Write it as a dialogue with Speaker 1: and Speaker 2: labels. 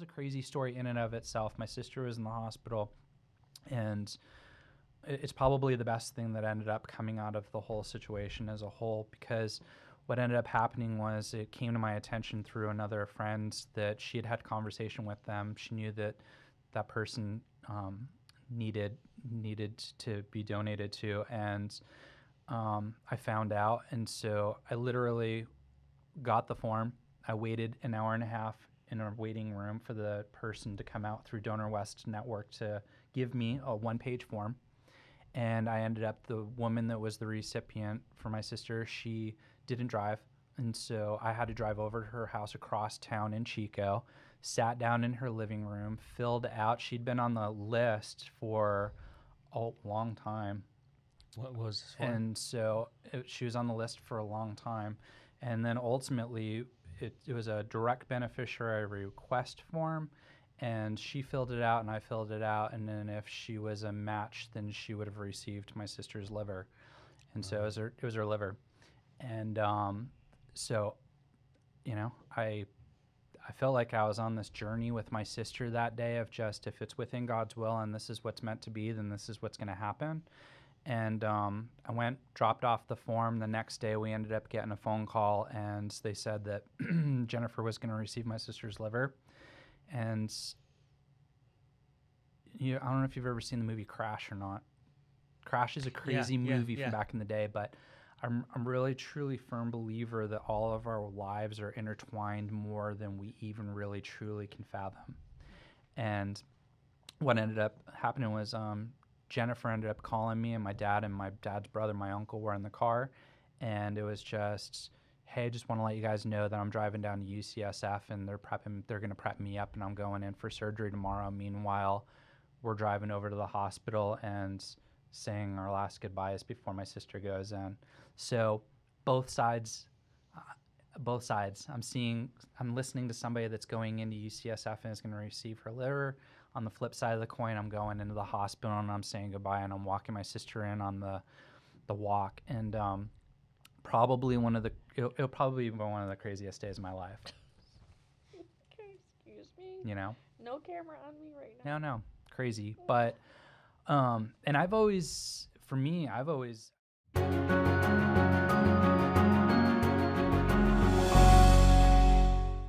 Speaker 1: crazy story in and of itself. My sister was in the hospital, and it's probably the best thing that ended up coming out of the whole situation as a whole, because what ended up happening was it came to my attention through another friend that she had had conversation with them. She knew that that person needed to be donated to, and I found out, and so I literally got the form. I waited an hour and a half in a waiting room for the person to come out through Donor West Network to give me a one-page form. And I ended up, the woman that was the recipient for my sister, she didn't drive. And so I had to drive over to her house across town in Chico, sat down in her living room, filled out. She'd been on the list for a long time.
Speaker 2: What was this for?
Speaker 1: And so she was on the list for a long time. And then ultimately, it was a direct beneficiary request form. And she filled it out and I filled it out. And then if she was a match, then she would have received my sister's liver. And so it was her liver. And so, you know, I felt like I was on this journey with my sister that day of just, if it's within God's will and this is what's meant to be, then this is what's going to happen. And I went, dropped off the form. The next day we ended up getting a phone call, and they said that Jennifer was going to receive my sister's liver. And I don't know if you've ever seen the movie Crash or not. Crash is a crazy movie from back in the day, but I'm really, truly firm believer that all of our lives are intertwined more than we even really, truly can fathom. And what ended up happening was Jennifer ended up calling me, and my dad and my dad's brother, my uncle, were in the car. And it was just, hey, just want to let you guys know that I'm driving down to UCSF, and they're going to prep me up, and I'm going in for surgery tomorrow. Meanwhile, we're driving over to the hospital and saying our last goodbyes before my sister goes in. So both sides. I'm listening to somebody that's going into UCSF and is going to receive her liver. On the flip side of the coin, I'm going into the hospital and I'm saying goodbye, and I'm walking my sister in on the walk. And probably it'll probably be one of the craziest days of my life.
Speaker 3: Okay, excuse me.
Speaker 1: You know?
Speaker 3: No camera on me right now.
Speaker 1: No, crazy. But and I've always